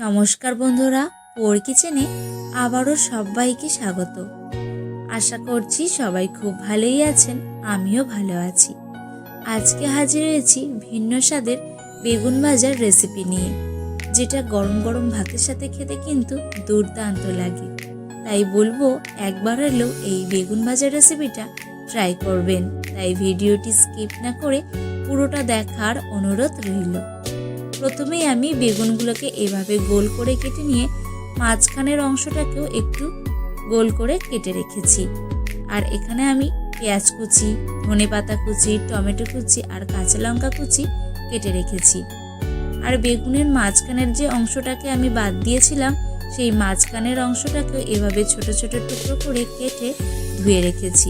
নমস্কার বন্ধুরা, পোর কিচেনে আবারও সবাইকে স্বাগত। আশা করছি সবাই খুব ভালোই আছেন, আমিও ভালো আছি। আজকে হাজির হয়েছি ভিন্ন স্বাদের বেগুন ভাজার রেসিপি নিয়ে, যেটা গরম গরম ভাতের সাথে খেতে কিন্তু দুর্দান্ত লাগে। তাই বলবো একবার হলেও এই বেগুন ভাজার রেসিপিটা ট্রাই করবেন। তাই ভিডিওটি স্কিপ না করে পুরোটা দেখার অনুরোধ রইল। প্রথমেই আমি বেগুনগুলোকে এভাবে গোল করে কেটে নিয়ে মাঝখানের অংশটাকেও একটু গোল করে কেটে রেখেছি। আর এখানে আমি পেঁয়াজ কুচি, ধনেপাতা কুচি, টমেটো কুচি আর কাঁচা লঙ্কা কুচি কেটে রেখেছি। আর বেগুনের মাঝখানের যে অংশটাকে আমি বাদ দিয়েছিলাম, সেই মাঝখানের অংশটাকেও এভাবে ছোট ছোট টুকরো করে কেটে ধুয়ে রেখেছি।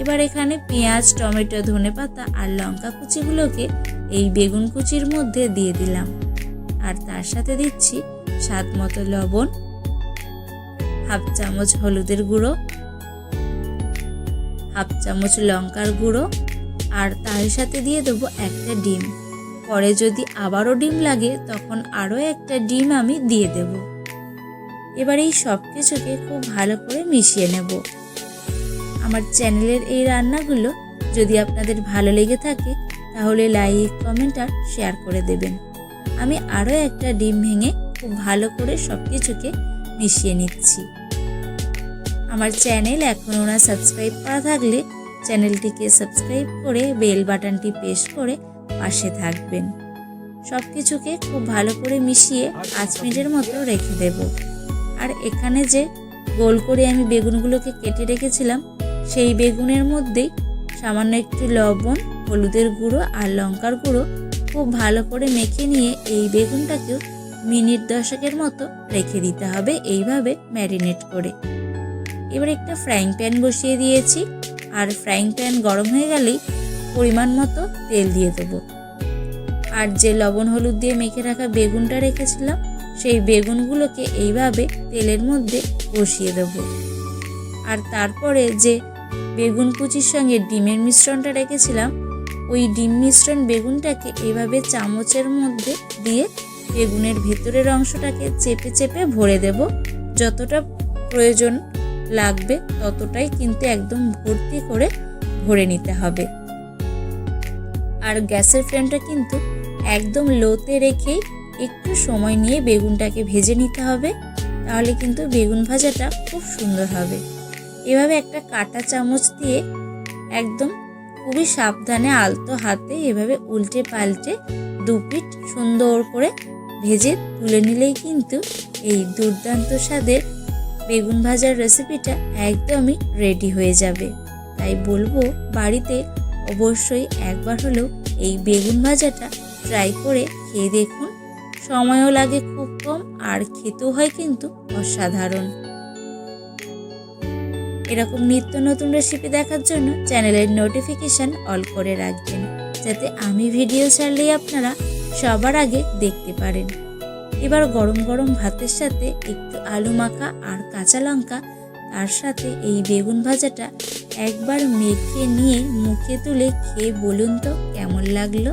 এবার এখানে পেঁয়াজ, টমেটো, ধনেপাতা আর লঙ্কা কুচিগুলোকে এই বেগুন কুচির মধ্যে দিয়ে দিলাম। আর তার সাথে দিচ্ছি স্বাদ মতো লবণ, হাফ চামচ হলুদের গুঁড়ো, হাফ চামচ লঙ্কার গুঁড়ো, আর তার সাথে দিয়ে দেবো একটা ডিম। পরে যদি আবারও ডিম লাগে তখন আরও একটা ডিম আমি দিয়ে দেব। এবার এই সব কিছুকে খুব ভালো করে মিশিয়ে নেব। আমার চ্যানেলের এই রান্নাগুলো যদি আপনাদের ভালো লেগে থাকে তাহলে লাইক, কমেন্ট আর শেয়ার করে দেবেন। আমি আরও একটা ডিম ভেঙে খুব ভালো করে সব কিছুকে মিশিয়ে নিচ্ছি। আমার চ্যানেল এখনও না সাবস্ক্রাইব করা থাকলে চ্যানেলটিকে সাবস্ক্রাইব করে বেল বাটনটি প্রেস করে পাশে থাকবেন। সব কিছুকে খুব ভালো করে মিশিয়ে 5 মিনিটের মতো রেখে দেব। আর এখানে যে গোল করে আমি বেগুনগুলোকে কেটে রেখেছিলাম, সেই বেগুনের মধ্যেই সামান্য একটু লবণ, হলুদের গুঁড়ো আর লঙ্কার গুঁড়ো খুব ভালো করে মেখে নিয়ে এই বেগুনটাকেও মিনিট 10 মতো রেখে দিতে হবে, এইভাবে ম্যারিনেট করে। এবার একটা ফ্রাইং প্যান বসিয়ে দিয়েছি। আর ফ্রাইং প্যান গরম হয়ে গেলেই পরিমাণ মতো তেল দিয়ে দেবো। আর যে লবণ হলুদ দিয়ে মেখে রাখা বেগুনটা রেখেছিলাম, সেই বেগুনগুলোকে এইভাবে তেলের মধ্যে বসিয়ে দেব। আর তারপরে যে বেগুন কুচির সঙ্গে ডিমের মিশ্রণটা রেখেছিলাম, ওই ডিম মিশ্রণ বেগুনটাকে এইভাবে চামচের মধ্যে দিয়ে বেগুনের ভেতরের অংশটাকে চেপে চেপে ভরে দেব। যতটা প্রয়োজন লাগবে ততটাই কিন্তু একদম ভর্তি করে ভরে নিতে হবে। আর গ্যাসের ফ্লেমটা কিন্তু একদম লোতে রেখেই একটু সময় নিয়ে বেগুনটাকে ভেজে নিতে হবে, তাহলে কিন্তু বেগুন ভাজাটা খুব সুন্দর হবে। এভাবে একটা কাঁটা চামচ দিয়ে একদম খুবই সাবধানে আলতো হাতে এভাবে উল্টে পাল্টে 2 পিঠ সুন্দর করে ভেজে তুলে নিলেই কিন্তু এই দুর্দান্ত স্বাদের বেগুন ভাজার রেসিপিটা একদমই রেডি হয়ে যাবে। তাই বলবো বাড়িতে অবশ্যই একবার হলেও এই বেগুন ভাজাটা ট্রাই করে খেয়ে দেখুন। সময়ও লাগে খুব কম আর খেতেও হয় কিন্তু অসাধারণ। এরকম নিত্য নতুন রেসিপি দেখার জন্য চ্যানেলের নোটিফিকেশান অল করে রাখবেন, যাতে আমি ভিডিও ছাড়লেই আপনারা সবার আগে দেখতে পারেন। এবার গরম গরম ভাতের সাথে একটু আলু মাখা আর কাঁচা লঙ্কা, তার সাথে এই বেগুন ভাজাটা একবার মেখে নিয়ে মুখে তুলে খেয়ে বলুন তো কেমন লাগলো।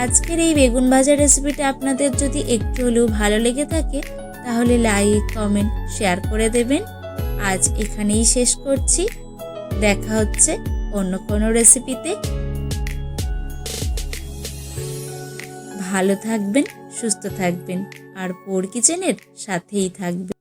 আজকের এই বেগুন ভাজার রেসিপিটা আপনাদের যদি একটু হলেও ভালো লেগে থাকে তাহলে লাইক, কমেন্ট, শেয়ার করে দেবেন। আজ এখানেই শেষ করছি, দেখা হচ্ছে অন্য কোনো রেসিপিতে। ভালো থাকবেন, সুস্থ থাকবেন আর পোর কিচেনের সাথেই থাকবেন।